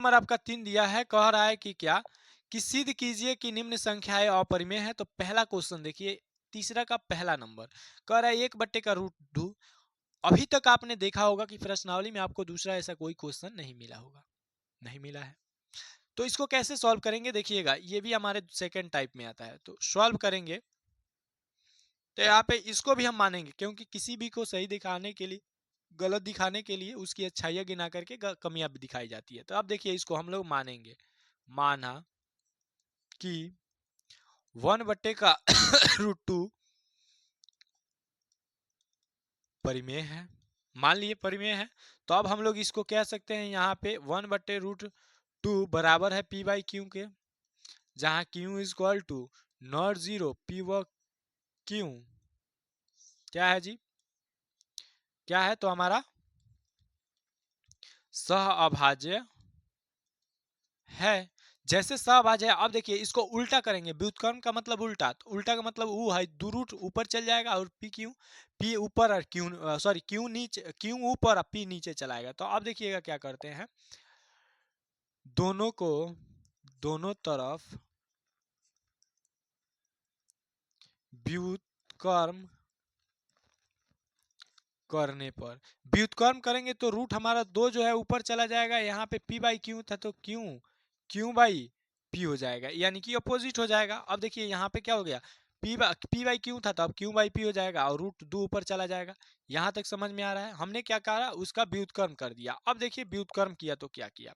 Number आपका 3 दिया है, कह रहा है कि क्या कि सिद्ध कीजिए कि निम्न संख्याएं अपरिमेय है। तो पहला क्वेश्चन देखिए, तीसरा का पहला नंबर कह रहा है 1 का रूट 2। अभी तक आपने देखा होगा कि प्रश्नावली में आपको दूसरा ऐसा कोई क्वेश्चन नहीं मिला होगा, नहीं मिला है। तो इसको कैसे सॉल्व करेंगे देखिएगा, ये भी हमारे सेकंड टाइप में आता है। तो सॉल्व करेंगे तो यहाँ पे इसको भी हम मानेंगे, क्योंकि किसी भी को सही दिखाने के लिए, गलत दिखाने के लिए उसकी अच्छाइयां गिना करके कमियां भी दिखाई जाती है। तो अब देखिए इसको हम लोग मानेंगे, माना कि 1 का रूट 2 परिमेय है, मान लिए परिमेय है। तो अब हम लोग इसको कह सकते हैं यहाँ पे 1/√2 बराबर है पी बाई क्यू के, जहां Q is equal to not zero P व क्यू क्या है जी, क्या है तो हमारा सह अभाज्य है। जैसे सहभाज्य है, अब देखिए इसको उल्टा करेंगे, व्युत्क्रम का मतलब उल्टा, तो उल्टा का मतलब ऊ है, दो रूट ऊपर चल जाएगा और पी ऊपर और क्यू सॉरी क्यू नीचे, क्यू ऊपर और पी नीचे चलाएगा। तो अब देखिएगा क्या करते हैं, दोनों को दोनों तरफ व्युत्क्रम करने पर, व्युत्क्रम करेंगे तो रूट हमारा 2 जो है ऊपर चला जाएगा, यहाँ पे पी बाई क्यू था तो क्यू बाई पी हो जाएगा, यानी कि अपोजिट हो जाएगा। अब देखिए यहाँ पे क्या हो गया, पी बाई क्यू था तो अब क्यू बाई पी हो जाएगा और रूट 2 ऊपर चला जाएगा। यहाँ तक समझ में आ रहा है, हमने क्या करा, उसका व्युत्क्रम कर दिया। अब देखिए व्युत्क्रम किया तो क्या किया,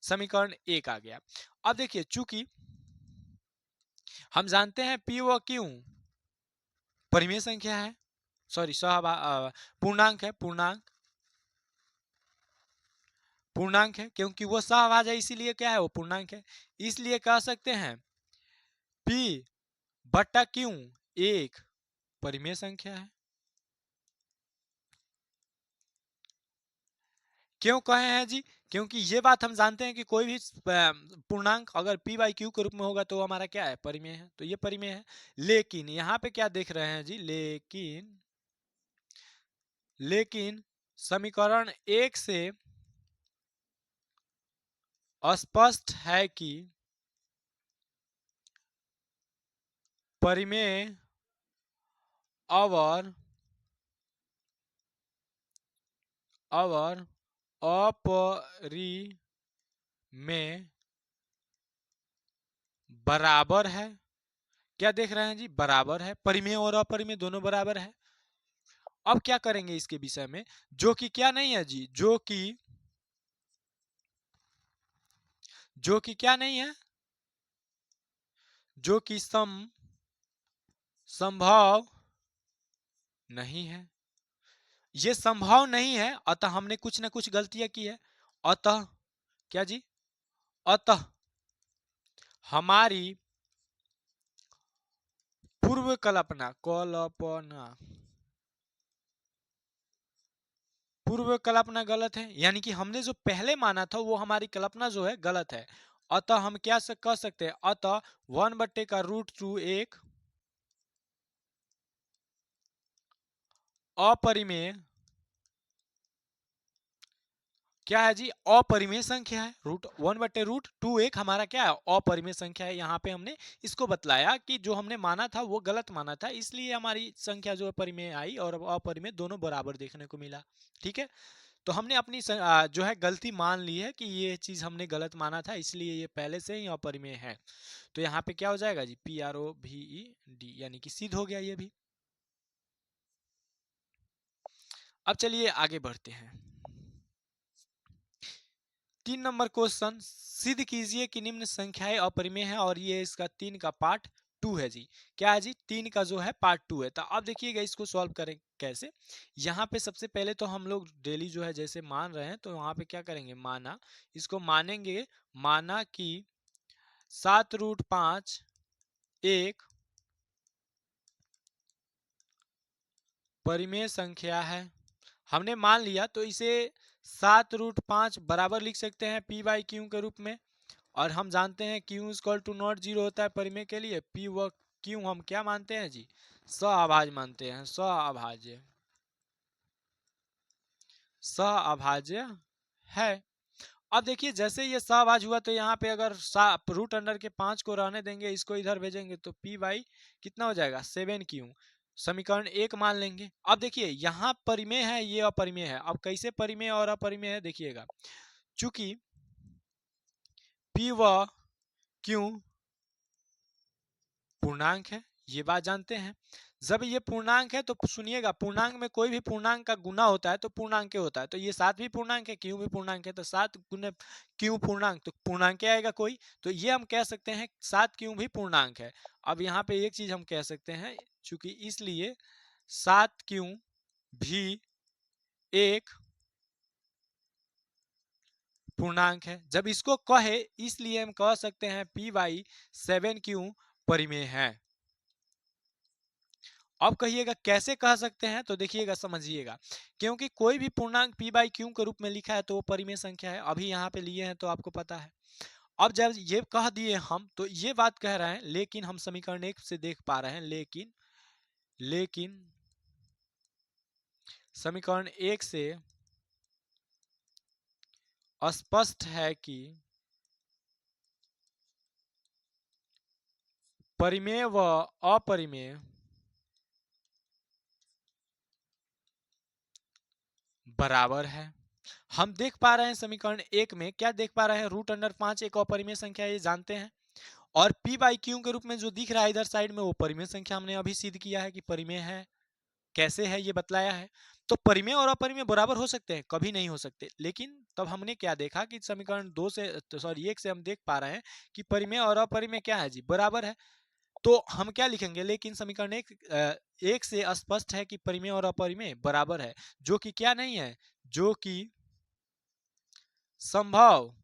समीकरण 1 आ गया। अब देखिए चूंकि हम जानते हैं पी व क्यू परिमेय संख्या है, सॉरी पूर्णांक है, पूर्णांक है, क्योंकि वो सहभाज्य है इसीलिए क्या है, वो पूर्णांक है। इसलिए कह सकते हैं P बटा क्यू एक परिमेय संख्या है। क्यों कहे हैं जी, क्योंकि ये बात हम जानते हैं कि कोई भी पूर्णांक अगर P बाई क्यू के रूप में होगा तो हमारा क्या है, परिमेय है। तो ये परिमेय है। लेकिन यहाँ पे क्या देख रहे हैं जी, लेकिन समीकरण 1 से स्पष्ट है कि परिमेय और अपरिमेय बराबर है। क्या देख रहे हैं जी, बराबर है, परिमेय और अपरिमेय दोनों बराबर है। अब क्या करेंगे इसके विषय में, जो कि क्या नहीं है जी, जो कि क्या नहीं है, जो कि संभव नहीं है। ये संभव नहीं है, अतः हमने कुछ ना कुछ गलतियां की है। अतः क्या जी, अतः हमारी पूर्व कल्पना गलत है, यानी कि हमने जो पहले माना था वो हमारी कल्पना जो है गलत है। अतः हम क्या कह सकते हैं, अतः 1/√2 एक अपरिमेय क्या है जी, अपरिमेय संख्या है। √1/√2 एक हमारा क्या है, अपरिमेय संख्या है। यहाँ पे हमने इसको बतलाया कि जो हमने माना था वो गलत माना था, इसलिए हमारी संख्या जो है परिमेय आई और अपरिमेय दोनों बराबर देखने को मिला। ठीक है, तो हमने अपनी जो है गलती मान ली है कि ये चीज हमने गलत माना था, इसलिए ये पहले से ही अपरिमेय है। तो यहाँ पे क्या हो जाएगा जी, PROVED, यानी कि सिद्ध हो गया ये भी। अब चलिए आगे बढ़ते हैं। 3 नंबर क्वेश्चन, सिद्ध कीजिए कि निम्न संख्याएं अपरिमेय है, और ये इसका 3 का पार्ट 2 है जी। क्या है जी, 3 का जो है पार्ट 2 है। तो अब देखिएगा इसको सॉल्व करें कैसे। यहाँ पे सबसे पहले तो हम लोग डेली जो है जैसे मान रहे हैं, तो वहां पे क्या करेंगे, माना, इसको मानेंगे, माना कि 7√5 एक परिमेय संख्या है। हमने मान लिया तो इसे 7√5 बराबर लिख सकते हैं पी बाई क्यू के रूप में। और हम जानते हैं Q equal to not zero होता है परिमेय के लिए, पी व क्यू हम क्या मानते हैं जी, सहअभाज्य मानते हैं, सहअभाज्य है। अब देखिए जैसे ये सहभाज हुआ तो यहाँ पे अगर रूट अंडर के 5 को रहने देंगे, इसको इधर भेजेंगे तो पी बाई कितना हो जाएगा 7q, समीकरण 1 मान लेंगे। अब देखिए यहाँ परिमेय है, ये अपरिमेय है। अब कैसे परिमेय और अपरिमेय है देखिएगा, चूंकि p व q पूर्णांक है, ये बात जानते हैं। जब ये पूर्णांक है तो सुनिएगा, पूर्णांक में कोई भी पूर्णांक का गुना होता है तो पूर्णांक होता है। तो ये 7 भी पूर्णांक है, क्यों भी पूर्णांक है, तो 7 गुने क्यों पूर्णांक, तो पूर्णांक आएगा कोई। तो ये हम कह सकते हैं 7 क्यों भी पूर्णांक है। अब यहाँ पे एक चीज हम कह सकते हैं, चूंकि इसलिए 7 क्यों भी एक पूर्णांक है। जब इसको कहे इसलिए हम कह सकते हैं पी बाई 7 क्यों परिमेय है। अब कहिएगा कैसे कह सकते हैं, तो देखिएगा समझिएगा, क्योंकि कोई भी पूर्णांक p बाई क्यू के रूप में लिखा है तो वो परिमेय संख्या है। अभी यहाँ पे लिए हैं तो आपको पता है। अब जब ये कह दिए हम तो ये बात कह रहे हैं, लेकिन हम समीकरण 1 से देख पा रहे हैं, लेकिन समीकरण 1 से स्पष्ट है कि परिमेय व अपरिमेय बराबर है। हम देख पा रहे हैं समीकरण 1 में, क्या देख पा रहे हैं, रूट अंडर 5 एक अपरिमेय संख्या, ये जानते हैं। और p बाई क्यू के रूप में जो दिख रहा है इधर साइड में, वो परिमेय संख्या हमने अभी सिद्ध किया है कि परिमेय है। कैसे है ये बतलाया है। तो परिमेय और अपरिमेय बराबर हो सकते हैं, कभी नहीं हो सकते। लेकिन तब हमने क्या देखा कि समीकरण 2 से, सॉरी 1 से हम देख पा रहे हैं कि परिमेय और अपरिमेय क्या है जी, बराबर है। तो हम क्या लिखेंगे, लेकिन समीकरण 1 से स्पष्ट है कि परिमेय और अपरिमेय बराबर है, जो कि क्या नहीं है, जो कि संभव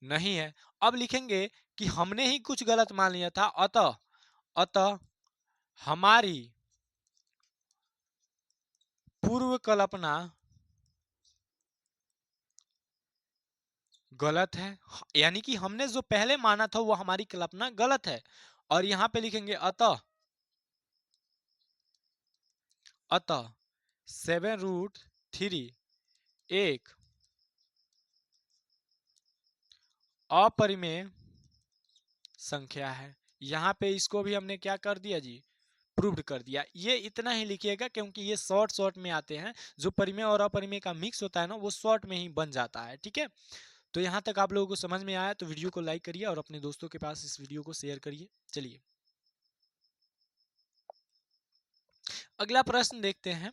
नहीं है। अब लिखेंगे कि हमने ही कुछ गलत मान लिया था, अतः हमारी पूर्व कल्पना गलत है। यानी कि हमने जो पहले माना था वो हमारी कल्पना गलत है। और यहां पे लिखेंगे अतः 7√3 एक अपरिमेय संख्या है। यहाँ पे इसको भी हमने क्या कर दिया जी, प्रूव्ड कर दिया। ये इतना ही लिखिएगा, क्योंकि ये शॉर्ट में आते हैं। जो परिमेय और अपरिमेय का मिक्स होता है ना, वो शॉर्ट में ही बन जाता है। ठीक है, तो यहाँ तक आप लोगों को समझ में आया तो वीडियो को लाइक करिए और अपने दोस्तों के पास इस वीडियो को शेयर करिए। चलिए अगला प्रश्न देखते हैं।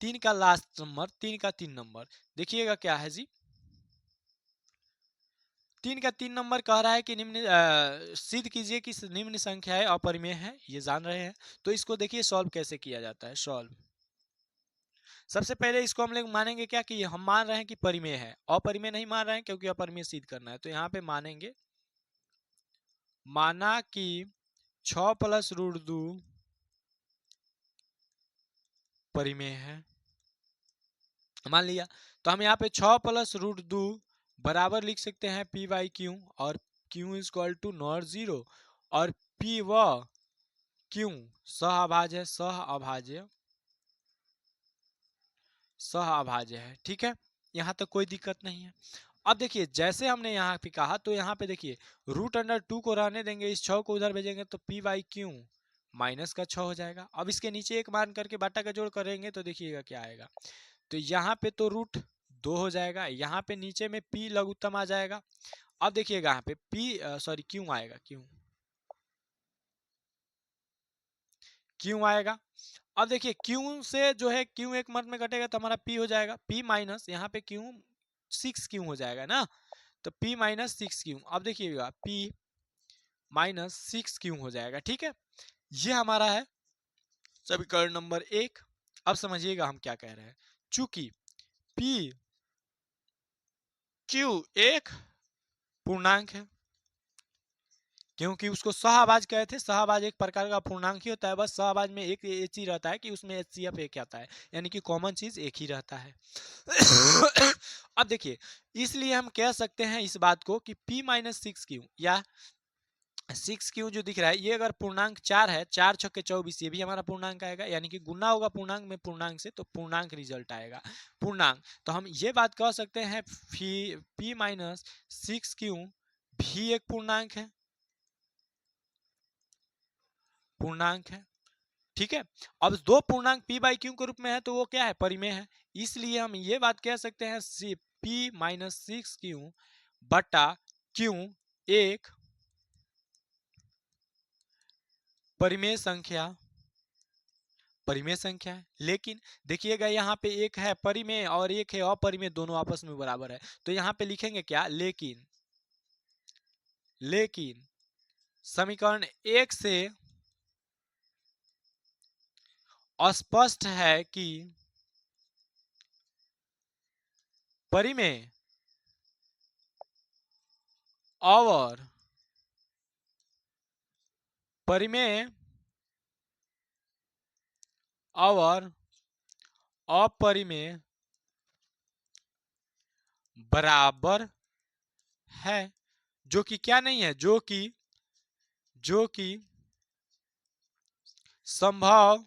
3 का लास्ट नंबर, 3 का 3 नंबर देखिएगा क्या है जी। 3 का 3 नंबर कह रहा है कि सिद्ध कीजिए कि निम्न संख्याएं अपरिमेय है, ये जान रहे हैं। तो इसको देखिए सॉल्व कैसे किया जाता है। सॉल्व, सबसे पहले इसको हम लोग मानेंगे क्या, कि हम मान रहे हैं कि परिमेय है, अपरिमेय नहीं मान रहे हैं, क्योंकि अपरिमेय सिद्ध करना है। तो यहाँ पे मानेंगे, माना कि 6 + √2 परिमेय है, मान लिया। तो हम यहाँ पे 6 + √2 बराबर लिख सकते हैं p बाई क्यू, और q इक्वल टू नॉट 0, और p व q सहअभाज्य है। ठीक है, यहाँ तक कोई दिक्कत नहीं है। अब देखिए जैसे हमने यहाँ पे कहा, तो यहाँ पे देखिए रूट अंडर 2 को रहने देंगे, इस 6 को उधर भेजेंगे तो p बाई क्यू माइनस का 6 हो जाएगा। अब इसके नीचे एक मान करके बाटा का जोड़ करेंगे तो देखिएगा क्या आएगा। तो यहाँ पे तो √2 हो जाएगा, यहाँ पे नीचे में p लघुत्तम आ जाएगा। अब देखिएगा यहाँ पे क्यों आएगा, क्यों आएगा। अब देखिए क्यों से जो है, क्यों एक मत में कटेगा तो हमारा p हो जाएगा, p माइनस यहाँ पे क्यों 6 क्यों हो जाएगा ना, तो p माइनस 6 क्यों। अब देखिएगा p माइनस 6 क्यों हो जाएगा। ठीक है, ये हमारा है समीकरण नंबर 1। अब समझिएगा हम क्या कह रहे हैं। चूंकि p q एक पूर्णांक है, क्योंकि उसको सहअभाज्य कहे थे। सहअभाज्य एक प्रकार का पूर्णांक ही होता है, बस सहअभाज्य में एक चीज रहता है कि उसमें HCF एक आता है, यानी कि कॉमन चीज एक ही रहता है। अब देखिए, इसलिए हम कह सकते हैं इस बात को कि p माइनस 6 क्यों, या 6 क्यों जो दिख रहा है, ये अगर पूर्णांक 4 है, 4 छक्के 24, ये भी हमारा पूर्णांक आएगा, यानी कि गुना होगा पूर्णांक में पूर्णांक से, तो पूर्णांक रिजल्ट आएगा, पूर्णांक। तो हम ये बात कह सकते हैं p माइनस 6 क्यों भी एक पूर्णांक है, पूर्णांक है। ठीक है, अब दो पूर्णांक p बाई क्यू के रूप में है तो वो क्या है, परिमेय है। इसलिए हम ये बात कह सकते हैं p माइनस 6 क्यू बटा क्यू एक परिमेय संख्या, परिमेय संख्या है। लेकिन देखिएगा यहाँ पे एक है परिमेय और एक है अपरिमेय, दोनों आपस में बराबर है, तो यहाँ पे लिखेंगे क्या, लेकिन, लेकिन समीकरण एक से स्पष्ट है कि परिमेय और परिमेय और अपरिमेय बराबर है, जो कि क्या नहीं है, जो कि संभव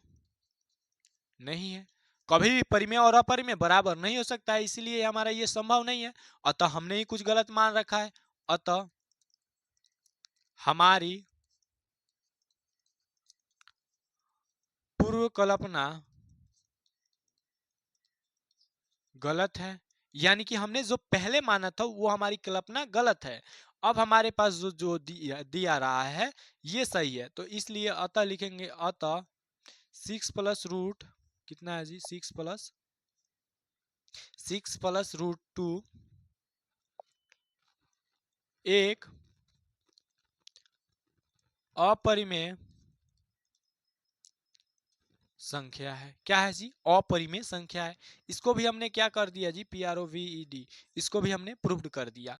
नहीं है। कभी भी परिमेय और अपरिमेय बराबर नहीं हो सकता है, इसलिए हमारा ये संभव नहीं है। अतः हमने ही कुछ गलत मान रखा है, अतः हमारी पूर्व कल्पना गलत है, यानी कि हमने जो पहले माना था वो हमारी कल्पना गलत है। अब हमारे पास जो दिया रहा है ये सही है, तो इसलिए अतः लिखेंगे, अतः 6 प्लस रूट कितना है जी, 6 प्लस रूट 2 एक अपरिमेय संख्या है। क्या है जी, अपरिमेय संख्या है। इसको भी हमने क्या कर दिया जी, PROVED, इसको भी हमने प्रूव्ड कर दिया।